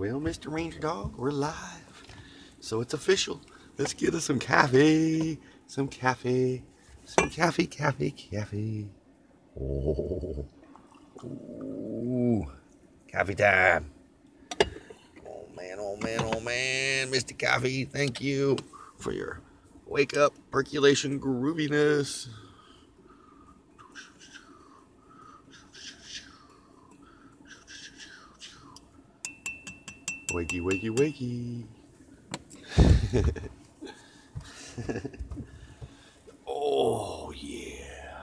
Well, Mr. Ranger Dog, we're live. So it's official. Let's get us some cafe. Some cafe. Some cafe. Oh. Ooh. Coffee time. Oh man. Mr. Coffee, thank you for your wake up percolation grooviness. Wakey. Oh, yeah.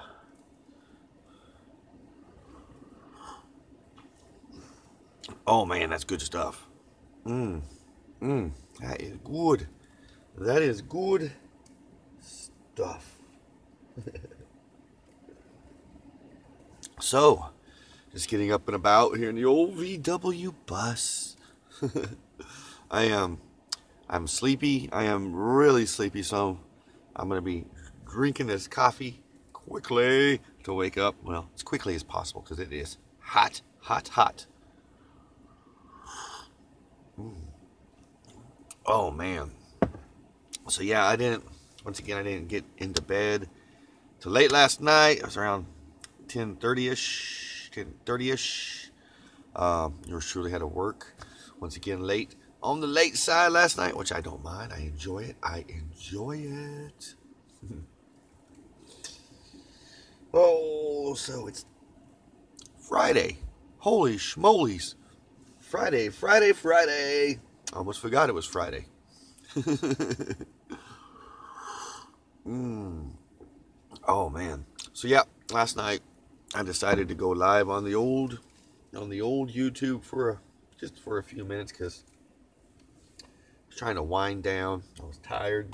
Oh, man, that's good stuff. That is good. That is good stuff. So, just getting up and about here in the old VW bus. I'm sleepy. I am really sleepy, so I'm going to be drinking this coffee quickly to wake up. Well, as quickly as possible because it is hot. Oh, man. So, yeah, I didn't get into bed till late last night. It was around 10:30ish. Yours truly had to work once again late on the late side last night, which I don't mind. I enjoy it. Oh, so it's Friday. Holy schmolies. Friday. I almost forgot it was Friday. Oh man. So yeah, last night I decided to go live on the old YouTube for a few minutes because I was trying to wind down. I was tired.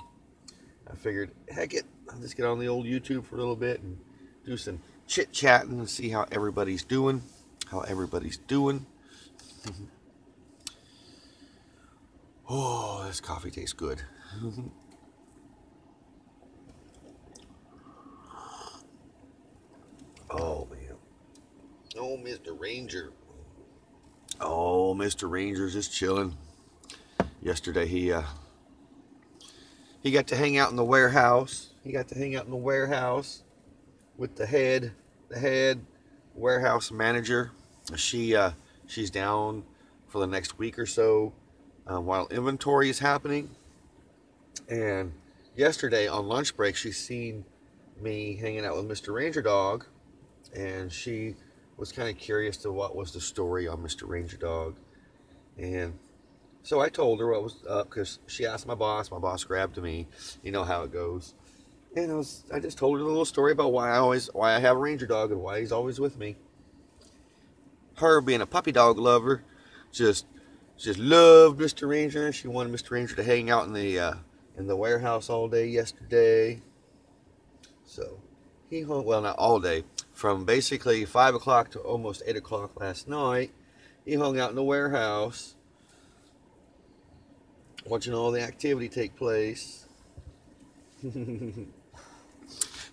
I figured, heck it, I'll just get on the old YouTube for a little bit and do some chit chatting and see how everybody's doing. Oh, this coffee tastes good. Oh man. Oh, Mr. Ranger. Oh, Mr. Ranger's just chilling. Yesterday he got to hang out in the warehouse. With the head warehouse manager. She's down for the next week or so while inventory is happening. And yesterday on lunch break, she seen me hanging out with Mr. Ranger Dog, and she was kind of curious to what was the story on Mr. Ranger Dog. And so I told her what was up because she asked my boss. My boss grabbed me. You know how it goes. And I just told her a little story about why I have a Ranger Dog and why he's always with me. Her being a puppy dog lover, just loved Mr. Ranger. She wanted Mr. Ranger to hang out in the warehouse all day yesterday. So he hung, well, not all day, from basically 5 o'clock to almost 8 o'clock last night. He hung out in the warehouse, watching all the activity take place.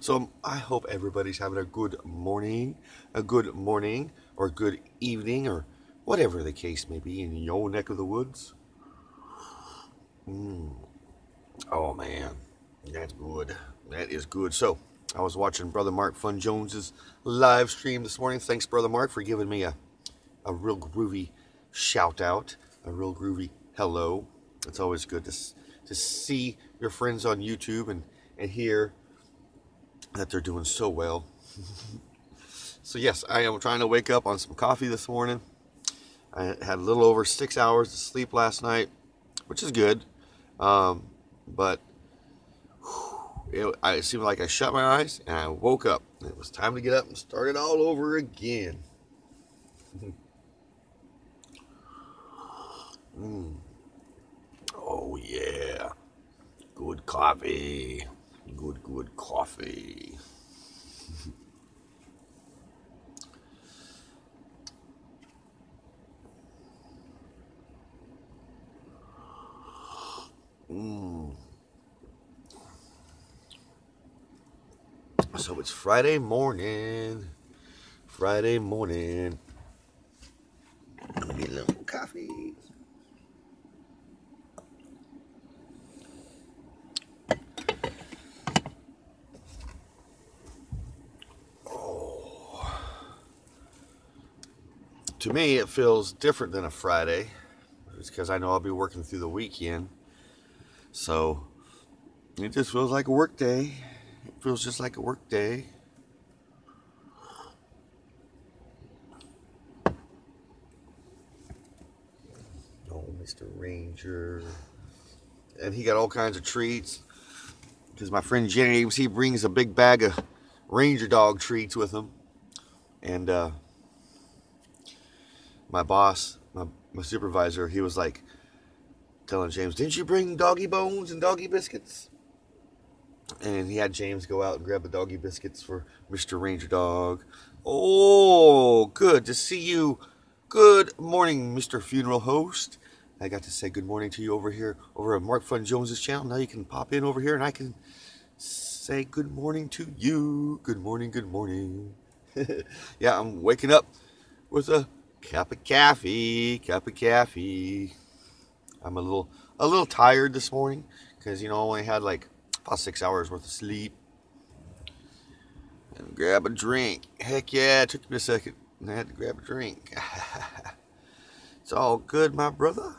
So I hope everybody's having a good morning, or good evening, or whatever the case may be in your neck of the woods. Oh man, that's good. That is good. So I was watching Brother Mark Fun Jones's live stream this morning. Thanks, Brother Mark, for giving me a real groovy shout out, a real groovy hello. It's always good to see your friends on YouTube and hear that they're doing so well. So yes, I am trying to wake up on some coffee this morning. I had a little over 6 hours of sleep last night, which is good. But it seemed like I shut my eyes and I woke up. It was time to get up and start it all over again. Oh yeah, good coffee. Good coffee. So it's Friday morning. Let me get a little coffee. to me, it feels different than a Friday. It's because I know I'll be working through the weekend. So it just feels like a work day. It feels just like a work day. Oh, Mr. Ranger. And he got all kinds of treats. Because my friend James, he brings a big bag of Ranger dog treats with him. And my boss, my supervisor, he was like telling James, didn't you bring doggy bones and doggy biscuits? And he had James go out and grab the doggy biscuits for Mr. Ranger Dog. Oh, good to see you. Good morning, Mr. Funeral Host. I got to say good morning to you over here, over at Mark Fun Jones's channel. Now you can pop in over here and I can say good morning to you. Good morning, good morning. Yeah, I'm waking up with a cup of coffee. I'm a little tired this morning because, I only had like about 6 hours worth of sleep. And grab a drink. Heck yeah, it took me a second. I had to grab a drink. It's all good, my brother.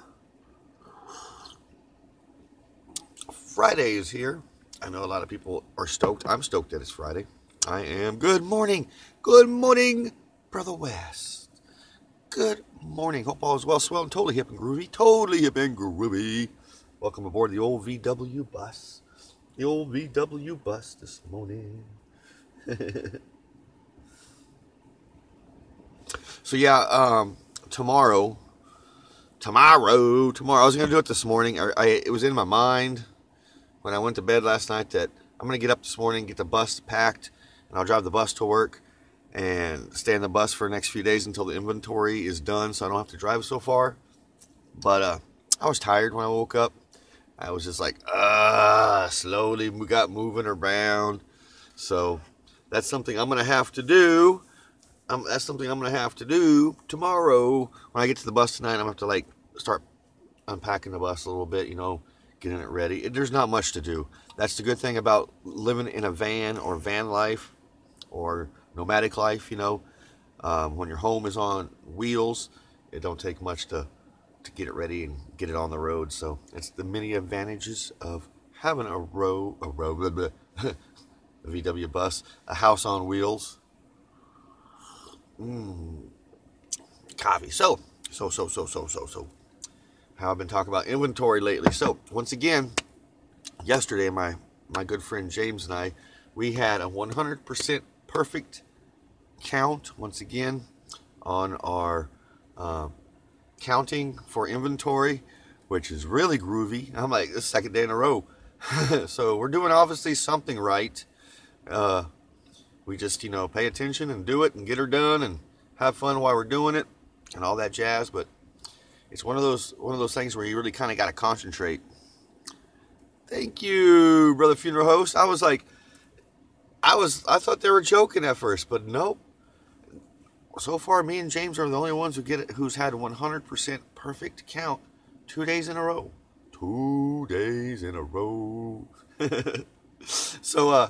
Friday is here. I know a lot of people are stoked. I'm stoked that it's Friday. I am. Good morning. Good morning, Brother West. Good morning. Hope all is well, swell, and totally hip and groovy. Totally hip and groovy. Welcome aboard the old VW bus. The old VW bus this morning. So yeah, tomorrow. I was gonna do it this morning. It was in my mind when I went to bed last night that I'm gonna get up this morning, get the bus packed, and I'll drive the bus to work and stay in the bus for the next few days until the inventory is done, so I don't have to drive so far. But I was tired when I woke up. I was just like, slowly got moving around. So that's something I'm gonna have to do. That's something I'm going to have to do tomorrow. When I get to the bus tonight, I'm going to have to start unpacking the bus a little bit, getting it ready. There's not much to do. That's the good thing about living in a van or van life or nomadic life, when your home is on wheels, it don't take much to get it ready and get it on the road. So it's the many advantages of having a VW bus, a house on wheels. Coffee. So. How I've been talking about inventory lately. So, once again, yesterday, my good friend James and I, we had a 100% perfect count, once again, on our counting for inventory, which is really groovy. I'm like, this is the second day in a row. So, we're doing obviously something right. We just, pay attention and do it and get her done and have fun while we're doing it and all that jazz. But it's one of those things where you really kind of got to concentrate. Thank you, Brother Funeral Host. I was like, I thought they were joking at first, but nope. So far, me and James are the only ones who's had 100% perfect count 2 days in a row. 2 days in a row. So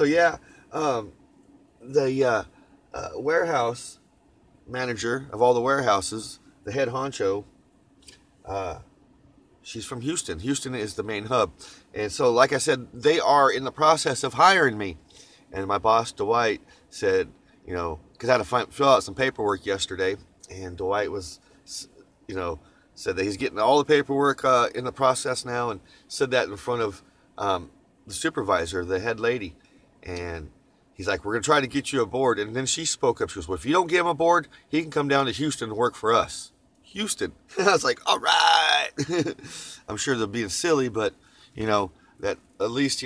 yeah. The warehouse manager of all the warehouses, the head honcho, she's from Houston. Houston is the main hub. And so, like I said, they are in the process of hiring me. And my boss, Dwight, said, because I had to fill out some paperwork yesterday. And Dwight was, said that he's getting all the paperwork in the process now, and said that in front of the supervisor, the head lady. And he's like, we're going to try to get you aboard. And then she spoke up. She goes, well, if you don't get him aboard, he can come down to Houston and work for us. Houston. I was like, all right. I'm sure they're being silly, but, that at least,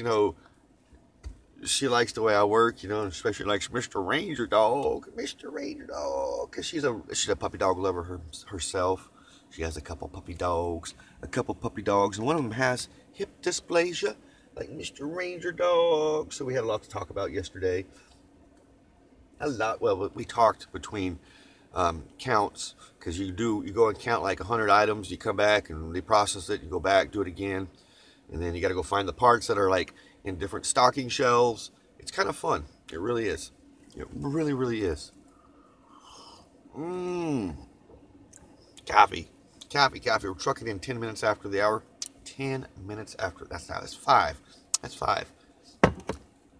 she likes the way I work, and especially likes Mr. Ranger Dog. Because she's a puppy dog lover herself. She has a couple puppy dogs. And one of them has hip dysplasia, like Mr. Ranger Dog. So we had a lot to talk about yesterday. Well, we talked between counts, because you go and count like 100 items, you come back and they process it, you go back, do it again, and then you got to go find the parts that are like in different stocking shelves. It's kind of fun. It really is. It really, really is. Coffee. We're trucking in 10 minutes after the hour. 10 minutes after. That's 5. That's 5.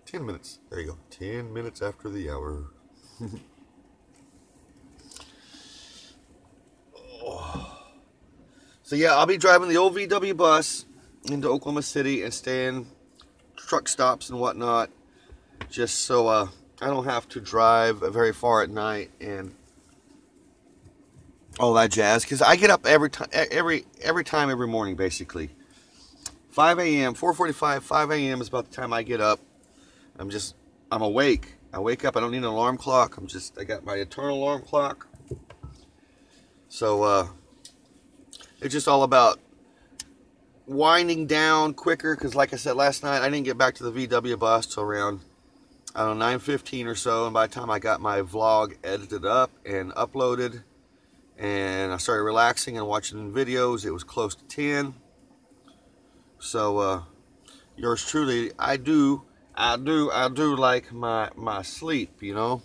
10 minutes. There you go. 10 minutes after the hour. Oh. So yeah, I'll be driving the old VW bus into Oklahoma City and staying truck stops and whatnot, just so I don't have to drive very far at night and all that jazz. Because I get up every morning basically. 5 a.m., 4:45, 5 a.m. is about the time I get up. I'm awake. I wake up. I don't need an alarm clock. I got my eternal alarm clock. So it's just all about winding down quicker, because like I said last night, I didn't get back to the VW bus till around, I don't know, 9:15 or so, and by the time I got my vlog edited up and uploaded and I started relaxing and watching videos, it was close to 10. So yours truly, I do like my sleep, you know,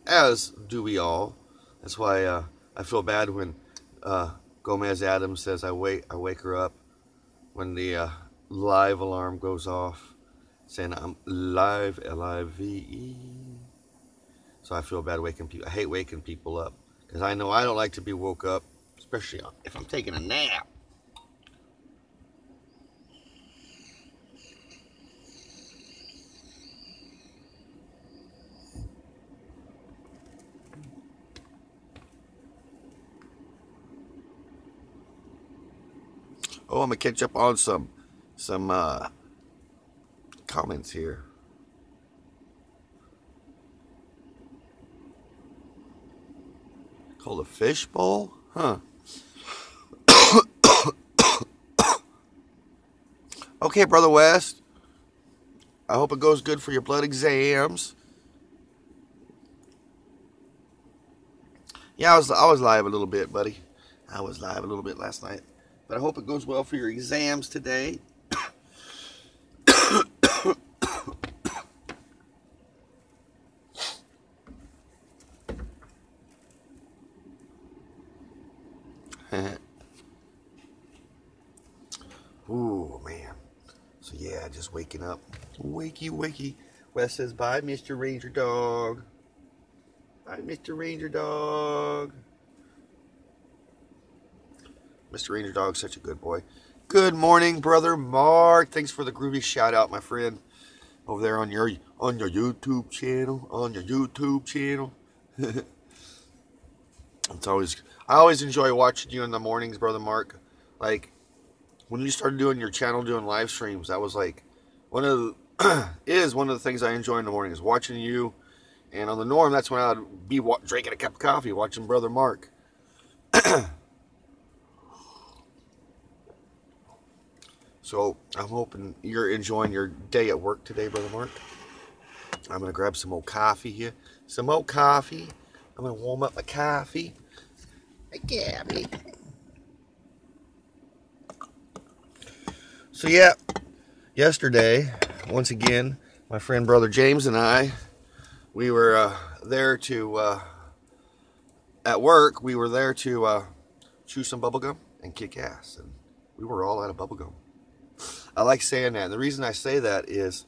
as do we all. That's why I feel bad when Gomez Adams says I wake her up when the live alarm goes off, saying I'm live, L-I-V-E. So I feel bad waking people. I hate waking people up, because I know I don't like to be woke up, especially if I'm taking a nap. Oh, I'm gonna catch up on some comments here. Called a fishbowl? Huh. Okay, Brother West. I hope it goes good for your blood exams. Yeah, I was live a little bit, buddy. I was live a little bit last night. But I hope it goes well for your exams today. Ooh, man. So yeah, just waking up. Wakey. Wes says, bye, Mr. Ranger Dog. Bye, Mr. Ranger Dog. Mr. Ranger Dog's such a good boy. Good morning, Brother Mark. Thanks for the groovy shout out, my friend. Over there on your YouTube channel. I always enjoy watching you in the mornings, Brother Mark. Like, when you started doing your channel, doing live streams, that was like one of the things I enjoy in the morning, is watching you. And on the norm, that's when I'd be drinking a cup of coffee, watching Brother Mark. So I'm hoping you're enjoying your day at work today, Brother Mark. I'm going to grab some old coffee here. I'm going to warm up my coffee. Gabby. So yeah, yesterday, once again, my friend Brother James and I, we were there to, at work, we were there to chew some bubblegum and kick ass. And we were all out of bubblegum. I like saying that. And the reason I say that is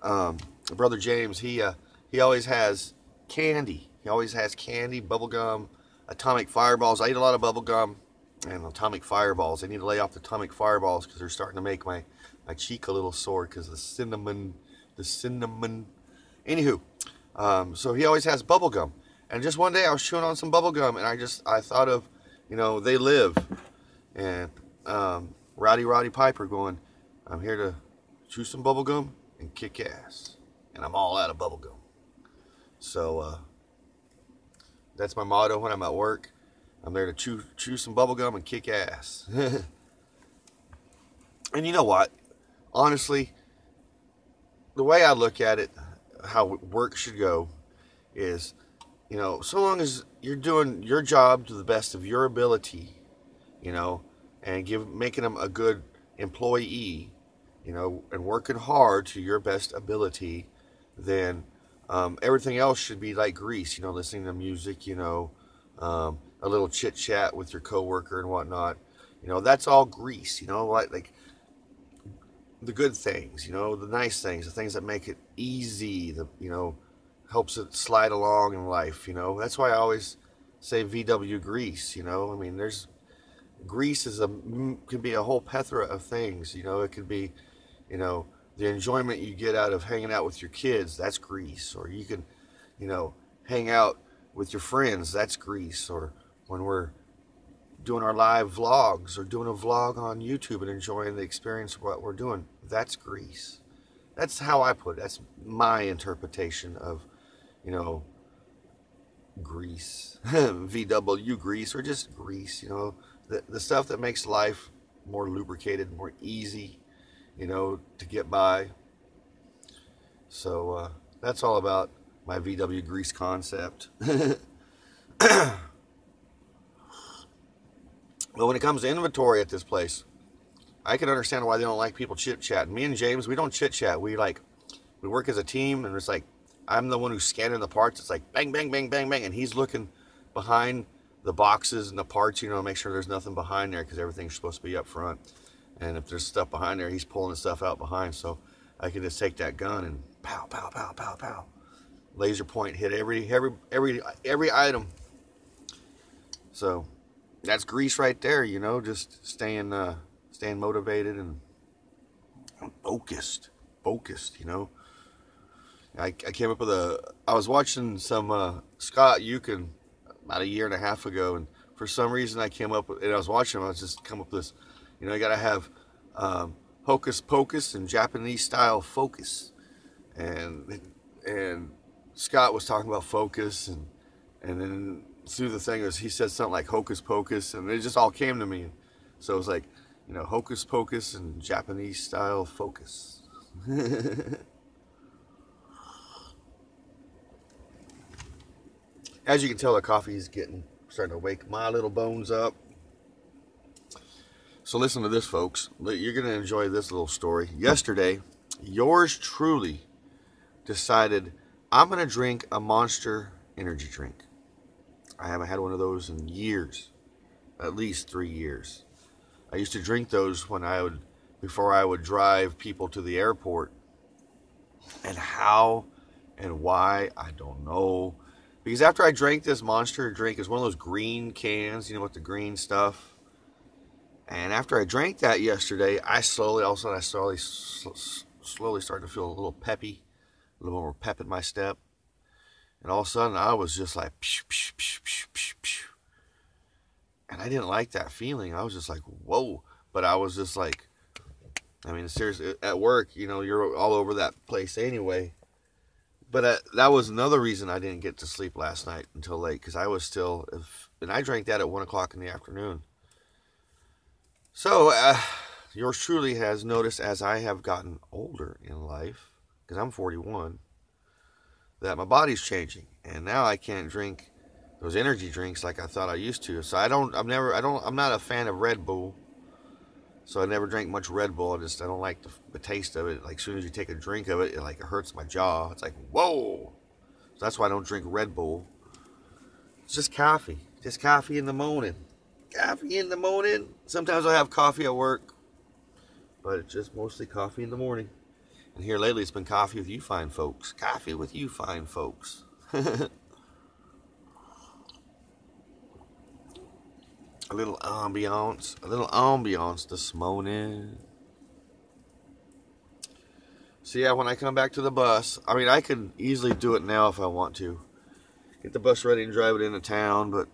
Brother James, he always has candy. He always has candy, bubblegum, atomic fireballs. I eat a lot of bubblegum and atomic fireballs. I need to lay off the atomic fireballs because they're starting to make my cheek a little sore because the cinnamon. Anywho, so he always has bubblegum. And just one day I was chewing on some bubblegum and I thought of, They Live. And Roddy Piper going, I'm here to chew some bubblegum and kick ass. And I'm all out of bubblegum. So that's my motto when I'm at work. I'm there to chew some bubblegum and kick ass. And you know what? Honestly, the way I look at it, how work should go, is, so long as you're doing your job to the best of your ability, and making them a good employee, and working hard to your best ability, then Everything else should be like grease, listening to music, a little chit chat with your coworker and whatnot. That's all grease, like the good things, the nice things, the things that make it easy, helps it slide along in life, That's why I always say VW grease, I mean, grease can be a whole plethora of things, It could be, you know, the enjoyment you get out of hanging out with your kids, that's grease. Or you can, hang out with your friends, that's grease. Or when we're doing our live vlogs or doing a vlog on YouTube and enjoying the experience of what we're doing, that's grease. That's how I put it. That's my interpretation of, grease, VW grease, or just grease, the stuff that makes life more lubricated, more easy, to get by. So that's all about my VW grease concept. But when it comes to inventory at this place, I can understand why they don't like people chit chatting. Me and James, we don't chit chat. We work as a team, and it's like I'm the one who's scanning the parts. It's like bang, bang, bang, bang, bang, and he's looking behind the boxes and the parts, make sure there's nothing behind there because everything's supposed to be up front. And if there's stuff behind there, he's pulling the stuff out behind. So I can just take that gun and pow, pow, pow, pow, pow, laser point, hit every item. So that's grease right there, just staying motivated and focused. I came up with I was watching some Scott Yukon about a year and a half ago, and for some reason I came up with, and I was watching him, I was just come up with this, you got to have hocus pocus and Japanese style focus, and Scott was talking about focus, and then through the thing he said something like hocus pocus, and it just all came to me. So it was like, hocus pocus and Japanese style focus. As you can tell, the coffee is starting to wake my little bones up. So listen to this, folks. You're going to enjoy this little story. Yesterday, yours truly decided I'm going to drink a Monster energy drink. I haven't had one of those in years, at least 3 years. I used to drink those before I would drive people to the airport. And how and why, I don't know. Because after I drank this Monster drink, it's one of those green cans, with the green stuff. And after I drank that yesterday, I slowly started to feel a little peppy, a little more pep in my step. And all of a sudden, I was just like, psh, psh, psh, psh, psh, psh. And I didn't like that feeling. I was just like, whoa. But I was just like, seriously, at work, you're all over that place anyway. But that was another reason I didn't get to sleep last night until late, because I was still, and I drank that at 1 o'clock in the afternoon. So, yours truly has noticed, as I have gotten older in life, because I'm 41, that my body's changing, and now I can't drink those energy drinks like I thought I used to. So I'm not a fan of Red Bull. So I never drank much Red Bull. I don't like the taste of it. Like, as soon as you take a drink of it, it hurts my jaw. It's like, whoa. So that's why I don't drink Red Bull. It's just coffee. Just coffee in the morning. Coffee in the morning. Sometimes I have coffee at work, but it's just mostly coffee in the morning. And here lately, it's been coffee with you fine folks. Coffee with you fine folks. A little ambiance this morning. So yeah, when I come back to the bus, I could easily do it now if I want to. Get the bus ready and drive it into town, but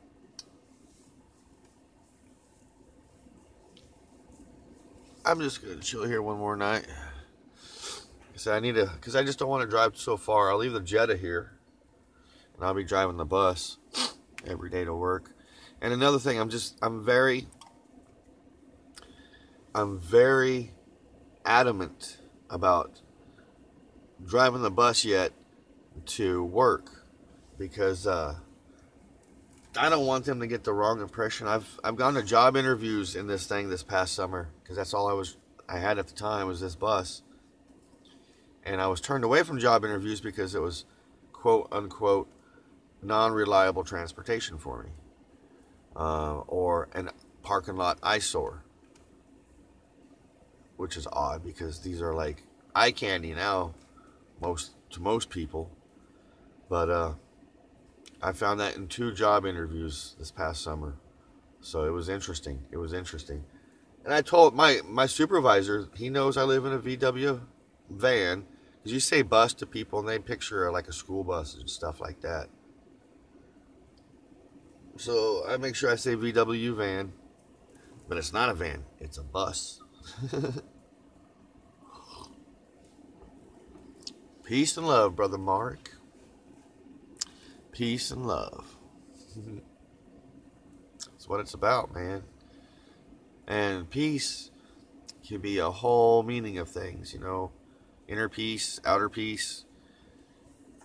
I'm just going to chill here one more night. So because I just don't want to drive so far. I'll leave the Jetta here, and I'll be driving the bus every day to work. And another thing, I'm very adamant about driving the bus yet to work, because I don't want them to get the wrong impression. I've gone to job interviews in this thing this past summer, because that's all I had at the time was this bus. And I was turned away from job interviews because it was quote unquote non-reliable transportation for me, or an parking lot eyesore, which is odd because these are like eye candy now, to most people. But I found that in 2 job interviews this past summer, so it was interesting. It was interesting, and I told my supervisor, he knows I live in a VW van, because you say bus to people and they picture like a school bus and stuff like that. So I make sure I say VW van, but it's not a van, it's a bus. Peace and love, Brother Mark. Peace and love. That's what it's about, man. And peace can be a whole meaning of things, you know. Inner peace, outer peace,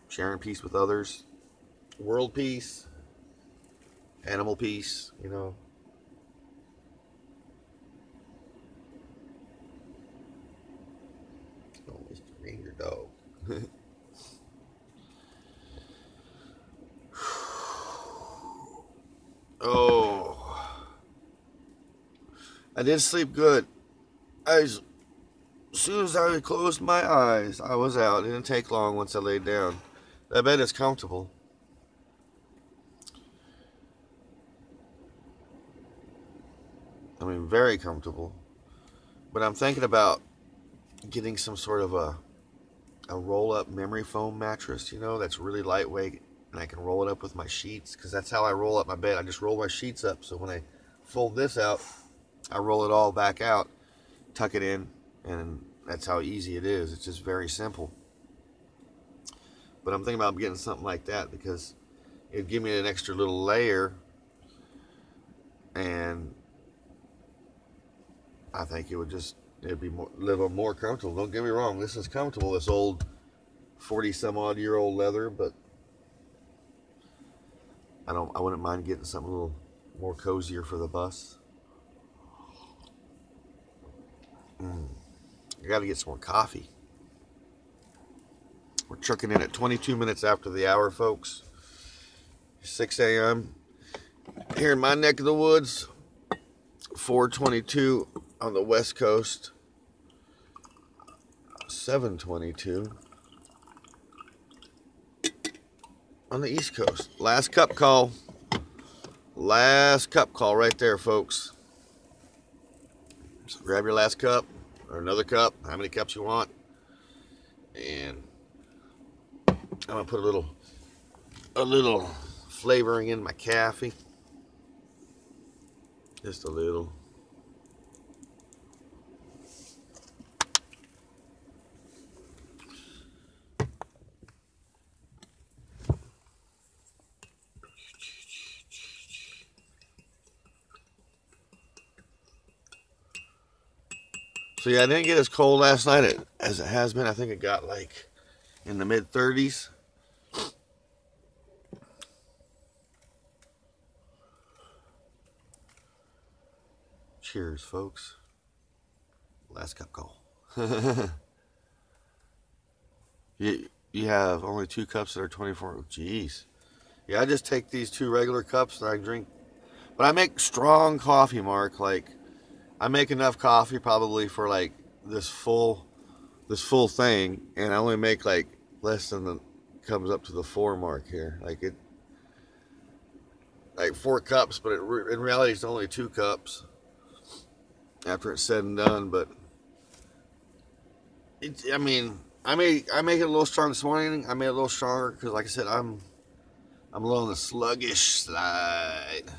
sharing peace with others, world peace, animal peace, you know. Oh, Mr. Ranger dog. Oh, I did sleep good. As soon as I closed my eyes, I was out. It didn't take long once I laid down. That bed is comfortable. I mean, very comfortable. But I'm thinking about getting some sort of a roll-up memory foam mattress, you know, that's really lightweight, and I can roll it up with my sheets, because that's how I roll up my bed. I just roll my sheets up, so when I fold this out, I roll it all back out, tuck it in, and that's how easy it is. It's just very simple. But I'm thinking about getting something like that, because it'd give me an extra little layer, and I think it'd be a little more comfortable. Don't get me wrong, this is comfortable, this old 40-some-odd-year-old leather, but I wouldn't mind getting something a little more cozier for the bus. I got to get some more coffee. We're trucking in at 22 minutes after the hour, folks. 6 a.m. here in my neck of the woods. 4:22 on the West Coast. 7:22 on the East Coast. Last cup call. Last cup call right there, folks. So grab your last cup or another cup, how many cups you want. And I'm gonna put a little flavoring in my coffee. Just a little. So yeah, I didn't get as cold last night as it has been. I think it got like in the mid 30s. Cheers, folks. Last cup call. You have only 2 cups that are 24. Jeez. Yeah, I just take these 2 regular cups and I drink. But I make strong coffee, Mark. Like, I make enough coffee probably for like this full thing, and I only make like less than comes up to the 4 mark here. Like 4 cups, but in reality it's only 2 cups after it's said and done. But I mean, I make it a little strong this morning. I made it a little stronger because, like I said, I'm a little on the sluggish side.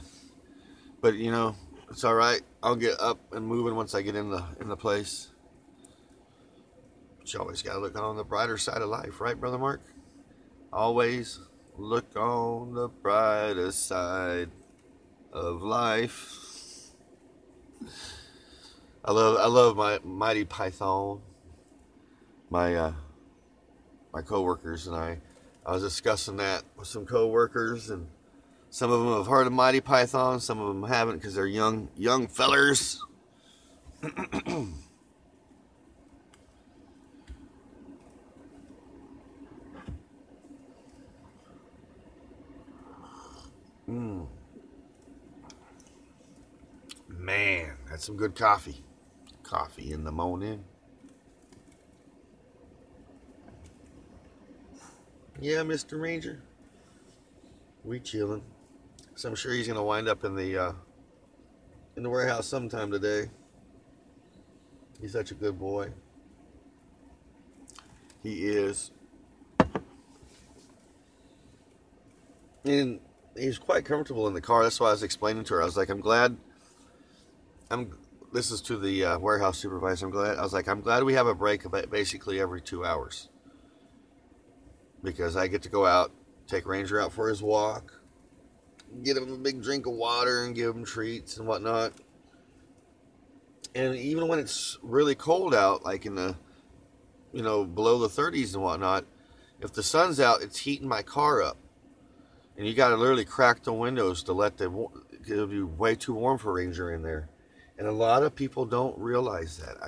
But you know, it's all right. I'll get up and moving once I get in the place. But you always gotta look on the brighter side of life, right, Brother Mark? Always look on the brighter side of life. I love my Mighty Python. My coworkers and I was discussing that with some coworkers, and some of them have heard of Mighty Python, some of them haven't because they're young fellers. Mm. Man, that's some good coffee. Coffee in the morning. Yeah, Mr. Ranger. We chilling. So I'm sure he's gonna wind up in the warehouse sometime today. He's such a good boy. He is. And he's quite comfortable in the car. That's why I was explaining to her. I was like, I'm glad. I'm. This is to the warehouse supervisor. I'm glad. I was like, I'm glad we have a break about basically every 2 hours because I get to go out, take Ranger out for his walk, get him a big drink of water, and give him treats and whatnot. And even when it's really cold out, like in the below the 30s and whatnot, if the sun's out, it's heating my car up. And you got to literally crack the windows to let it'll be way too warm for Ranger in there. And a lot of people don't realize that.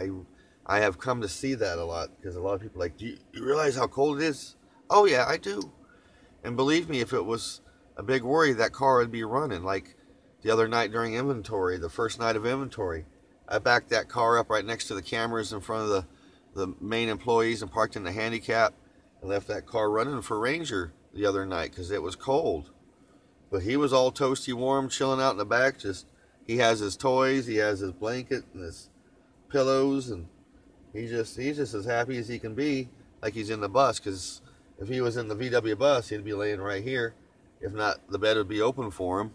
I have come to see that a lot because a lot of people are like, do you realize how cold it is? Oh yeah, I do. And believe me, if it was a big worry, that car would be running. Like the other night during inventory, the first night of inventory, I backed that car up right next to the cameras in front of the main employees and parked in the handicap and left that car running for Ranger the other night because it was cold. But he was all toasty warm, chilling out in the back. He has his toys, he has his blanket and his pillows, and he's just as happy as he can be, like he's in the bus. Because if he was in the VW bus, he'd be laying right here. If not, the bed would be open for him.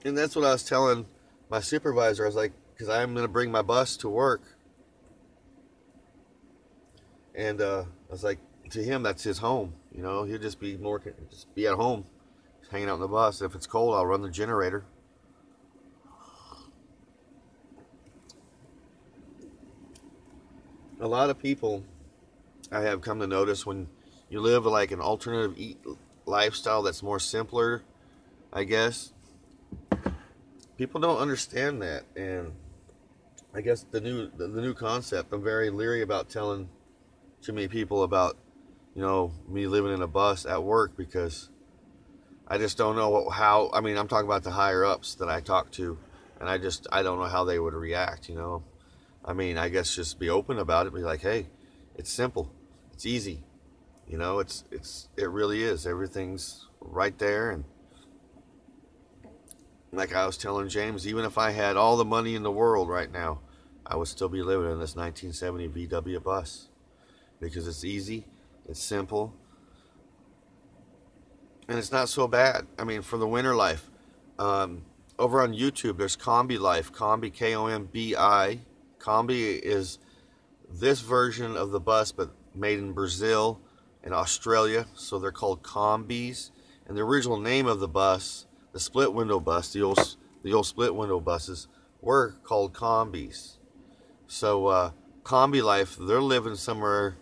And that's what I was telling my supervisor. I was like, because I'm going to bring my bus to work. And I was like, to him, that's his home. He'll just be at home, hanging out in the bus. If it's cold, I'll run the generator. A lot of people I have come to notice when you live like an alternative lifestyle that's more simpler, I guess, people don't understand that. And I guess the new concept, I'm very leery about telling too many people about me living in a bus at work because I just don't know how. I mean, I'm talking about the higher ups that I talk to, and I don't know how they would react. I mean, I guess just be open about it. Be like, hey, it's simple, it's easy. It really is. Everything's right there, and like I was telling James, even if I had all the money in the world right now, I would still be living in this 1970 VW bus because it's easy, it's simple, and it's not so bad. I mean, for the winter life, over on YouTube, there's Combi Life, Combi, Kombi. Combi is this version of the bus, but made in Brazil and Australia, so they're called Combis. And the original name of the bus, the split window bus, the old split window buses, were called Combis. So Combi Life, they're living somewhere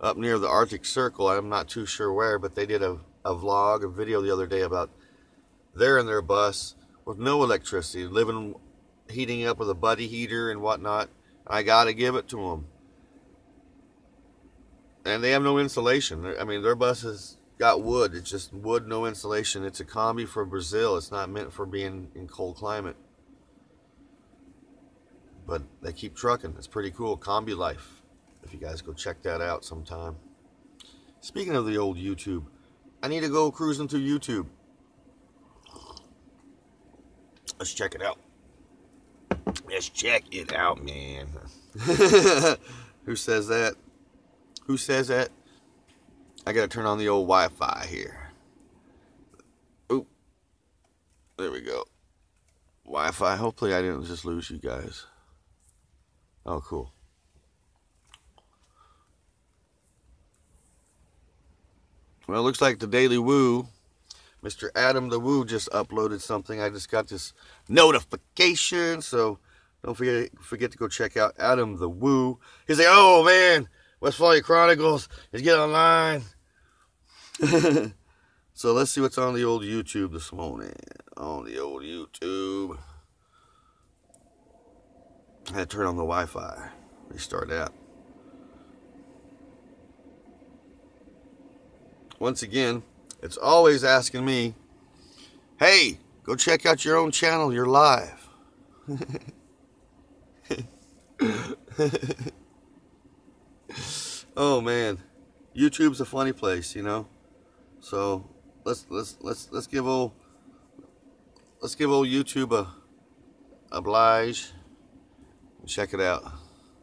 up near the Arctic Circle. I'm not too sure where, but they did a vlog, a video the other day about they're in their bus with no electricity, heating up with a buddy heater and whatnot. I gotta give it to them. And they have no insulation. I mean, their bus has got wood. It's just wood, no insulation. It's a Combi for Brazil. It's not meant for being in cold climate. But they keep trucking. It's pretty cool. Combi Life. If you guys go check that out sometime. Speaking of the old YouTube, I need to go cruising through YouTube. Let's check it out. Let's check it out, man. Who says that? Who says that? I gotta turn on the old Wi-Fi here. Oop. There we go. Wi-Fi. Hopefully I didn't just lose you guys. Oh, cool. Well, it looks like the Daily Woo, Mr. Adam the Woo just uploaded something. I just got this notification, so don't forget to go check out Adam the Woo. He's like, oh man, Westphalia Chronicles is getting online. So let's see what's on the old YouTube this morning. On the old YouTube. I had to turn on the Wi-Fi. Restart that. Once again, It's always asking me, hey, go check out your own channel. You're live. Oh man, YouTube's a funny place, you know. So let's give old YouTube a oblige. Check it out.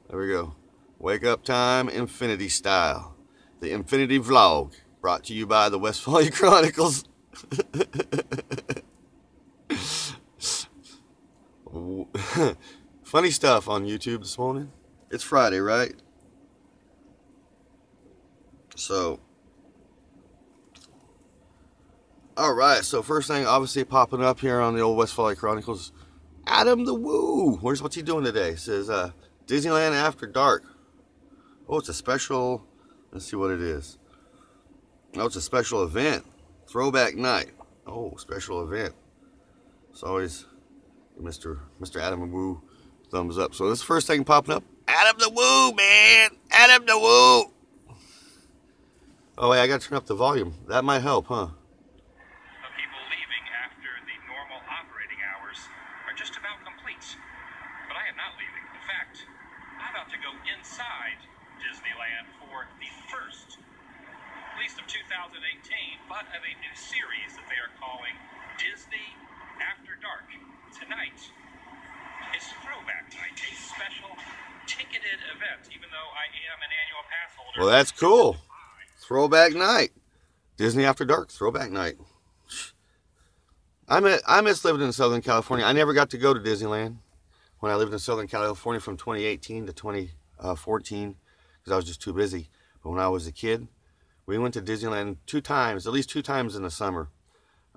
There we go. Wake up time, Infinity style. The Infinity Vlog, brought to you by the Westphalia Chronicles. Funny stuff on YouTube this morning. It's Friday, right? So, alright, so first thing obviously popping up here on the old Westphalia Chronicles, Adam the Woo. What's he doing today? It says Disneyland After Dark. Oh, it's a special, let's see what it is. Oh, it's a special event. Throwback night. Oh, special event. It's always Mr. Adam the Woo thumbs up. So this first thing popping up, Adam the Woo, man. Adam the Woo. Oh, wait, I got to turn up the volume. That might help, huh? Of people leaving after the normal operating hours are just about complete. But I am not leaving. In fact, I'm about to go inside Disneyland for the first, at least of 2018, but of a new series that they are calling Disney After Dark. Tonight is Throwback Night, a special ticketed event, even though I am an annual pass holder. Well, that's cool. Throwback night. Disney After Dark, throwback night. I miss living in Southern California. I never got to go to Disneyland when I lived in Southern California from 2018 to 2014 because I was just too busy. But when I was a kid, we went to Disneyland at least two times in the summer.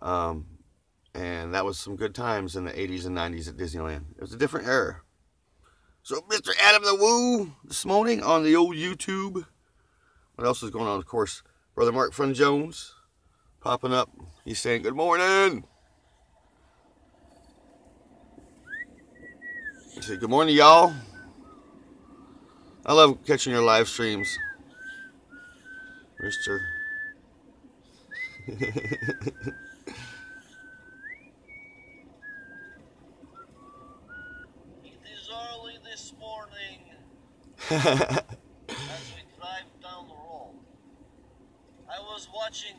And that was some good times in the 80s and 90s at Disneyland. It was a different era. So Mr. Adam the Woo this morning on the old YouTube. What else is going on? Of course, Brother Mark Fun Jones popping up. He's saying, good morning. He said, good morning, y'all. I love catching your live streams, Mr. It is early this morning as we drive down the road. I was watching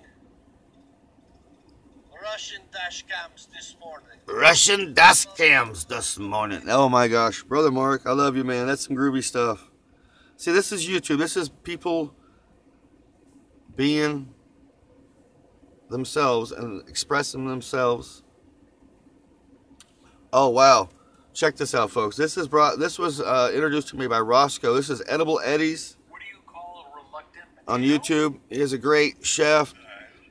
Russian dash cams this morning. Russian dash cams this morning. Oh my gosh. Brother Mark, I love you, man. That's some groovy stuff. See, this is YouTube. This is people being themselves and expressing themselves. Oh, wow. Check this out, folks. This was introduced to me by Roscoe. This is Edible Eddie's. What do you call a reluctant On YouTube. He is a great chef,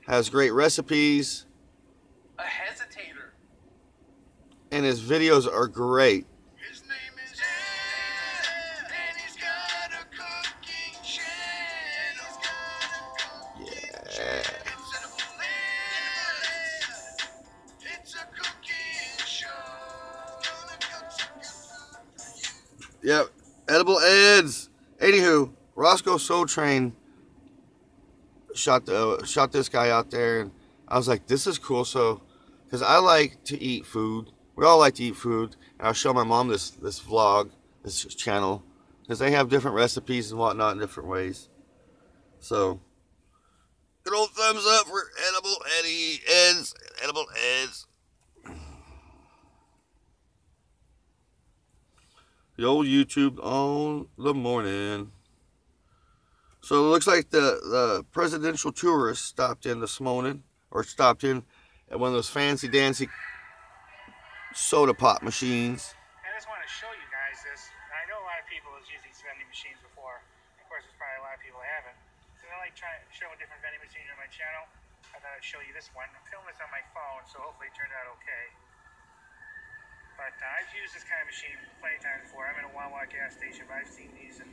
has great recipes, a hesitator? and his videos are great. His name is Ed, and he's got a cooking channel. Yeah. It's Edible Ed. It's a cooking show. Gonna cook some good food. Yep. Edible Eds. Anywho, Roscoe Soul Train shot this guy out there, and I was like, this is cool. So, because I like to eat food. We all like to eat food. And I'll show my mom this vlog, this channel, because they have different recipes and whatnot in different ways. So, good old thumbs up for Edible Eddie Eds. Edible Eds. The old YouTube on the morning. So it looks like the presidential tourist stopped in this morning, or stopped in at one of those fancy dancy soda pop machines. I just want to show you guys this. I know a lot of people have used these vending machines before. Of course, there's probably a lot of people who haven't. So I like trying showing different vending machines on my channel. I thought I'd show you this one. I'm filming this on my phone, so hopefully it turned out okay. But I've used this kind of machine plenty of times before. I'm in a Wawa gas station, but I've seen these in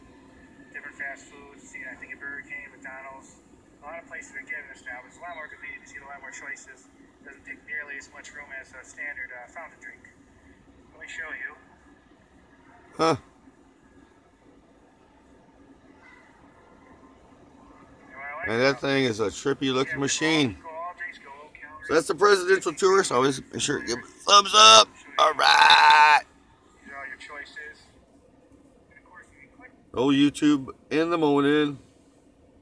different fast foods. Seen, I think, at Burger King, McDonald's. A lot of places are getting this now, but it's a lot more convenient. You see a lot more choices. It doesn't take nearly as much room as a standard fountain drink. Let me show you. Huh. You know what I like And that about thing is a trippy looking machine. Go all So that's the presidential tour. So always make sure to give it a thumbs up. All right. These are all your choices. And of course, you can click. Oh, YouTube in the morning.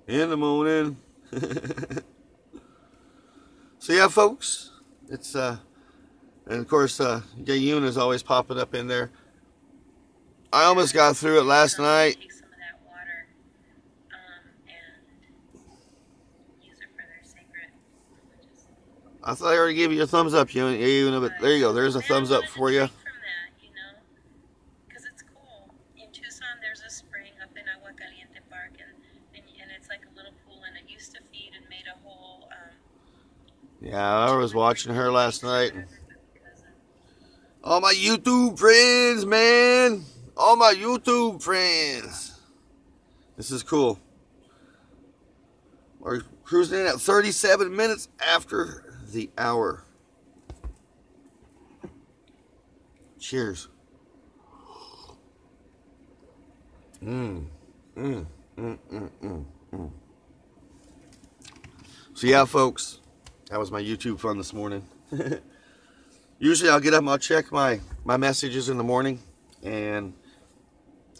In the morning. So yeah, folks, it's and of course, Gayun is always popping up in there. I almost got through it last night. Take some of that water and use it for their sacred religious. I thought I already gave you a thumbs up, Yuna, but there you go. There's a thumbs up for you. From that, you know, because it's cool. In Tucson, there's a spring up in Agua Caliente Park, and it's like a little pool, and it used to feed and made a whole. Yeah, I was watching her last night. All my YouTube friends, man. All my YouTube friends. This is cool. We're cruising in at 37 minutes after the hour. Cheers. So yeah, folks, that was my YouTube fun this morning. Usually I'll get up and I'll check my messages in the morning. And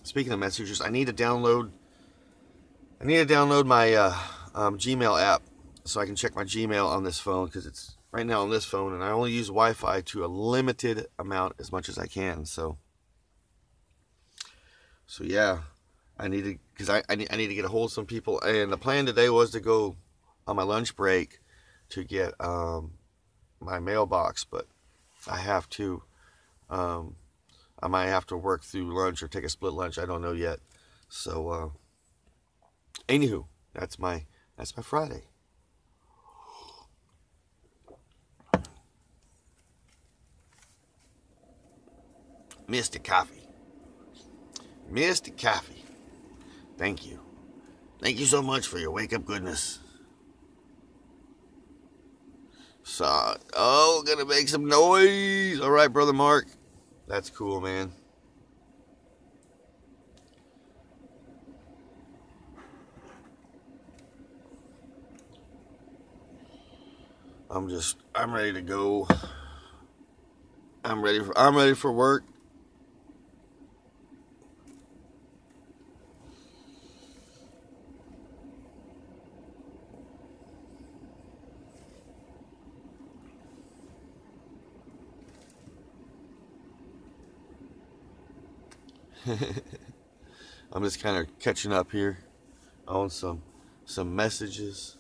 speaking of messages, I need to download my Gmail app so I can check my Gmail on this phone, because it's right now on this phone and I only use Wi-Fi to a limited amount as much as I can. So yeah, I need to, because I need to get a hold of some people. And the plan today was to go on my lunch break to get my mailbox, but I have to I might have to work through lunch or take a split lunch. I don't know yet. So anywho, that's my Friday. Mr. Coffee. Thank you. Thank you so much for your wake up goodness. So, gonna make some noise. All right, brother Mark. That's cool, man. I'm ready to go. I'm ready for work. I'm just kind of catching up here on some messages.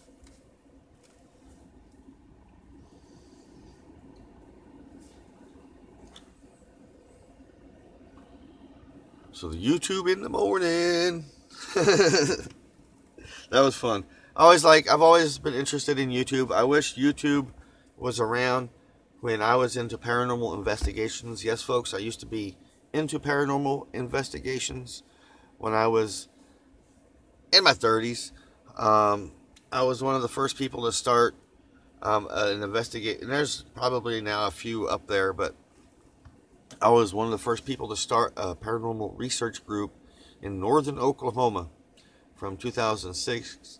So the YouTube in the morning. That was fun. I've always been interested in YouTube. I wish YouTube was around when I was into paranormal investigations. Yes, folks, I used to be into paranormal investigations when I was in my 30s. I was one of the first people to start an investigate. And there's probably now a few up there, but I was one of the first people to start a paranormal research group in northern Oklahoma from 2006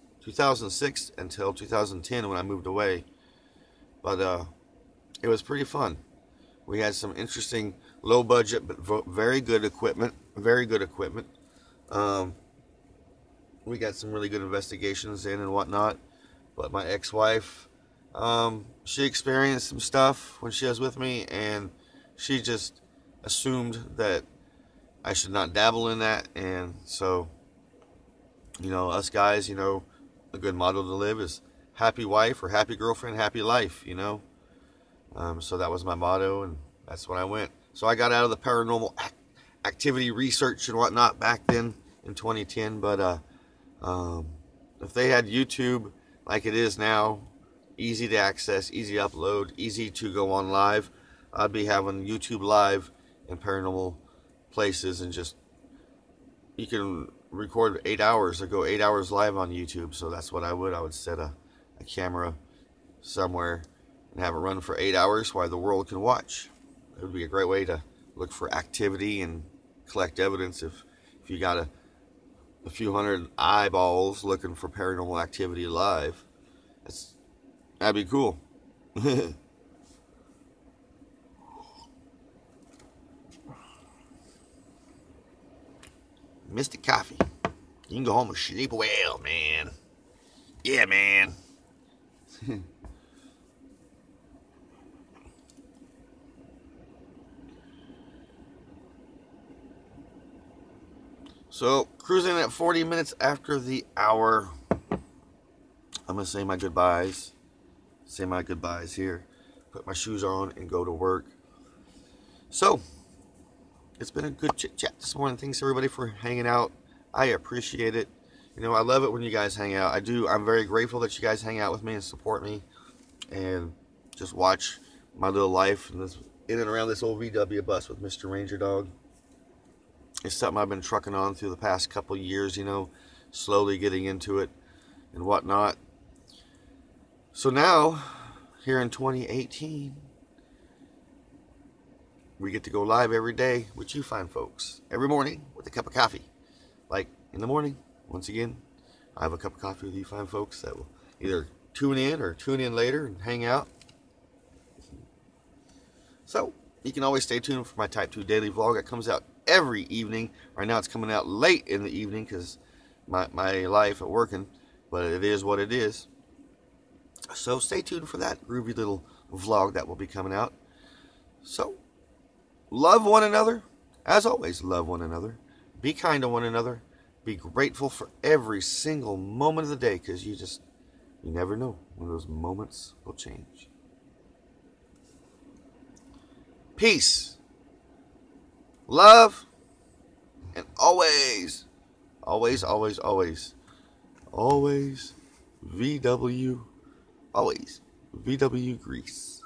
until 2010 when I moved away. But it was pretty fun. We had some interesting low budget but very good equipment. We got some really good investigations in and whatnot. But my ex-wife, she experienced some stuff when she was with me, and she just assumed that I should not dabble in that. And so, us guys, a good motto to live is happy wife or happy girlfriend, happy life, So that was my motto, and that's when I went. So I got out of the paranormal activity research and whatnot back then in 2010. But if they had YouTube like it is now, easy to access, easy to upload, easy to go on live, I'd be having YouTube live in paranormal places, and just, you can record 8 hours or go 8 hours live on YouTube. So that's what I would set a camera somewhere and have it run for 8 hours while the world can watch. It would be a great way to look for activity and collect evidence. If you got a few hundred eyeballs looking for paranormal activity live, that'd be cool. Mystic Coffee. You can go home and sleep well, man. Yeah, man. So, cruising at 40 minutes after the hour. I'm going to say my goodbyes. Say my goodbyes here. Put my shoes on and go to work. So, it's been a good chit chat this morning. Thanks everybody for hanging out. I appreciate it. You know, I love it when you guys hang out. I do. I'm very grateful that you guys hang out with me and support me and just watch my little life in and around this old VW bus with Mr. Ranger Dog. It's something I've been trucking on through the past couple years, you know, slowly getting into it and whatnot. So now, here in 2018, we get to go live every day with you fine folks. Every morning with a cup of coffee. Like in the morning, once again, I have a cup of coffee with you fine folks that will either tune in or tune in later and hang out. So, you can always stay tuned for my Type 2 daily vlog that comes out every evening. Right now it's coming out late in the evening because my life at working, but it is what it is. So stay tuned for that groovy little vlog that will be coming out. So, love one another. As always, love one another. Be kind to one another. Be grateful for every single moment of the day because you never know when those moments will change. Peace, love, and always, always, always, always, always, VW, always, VW Grease.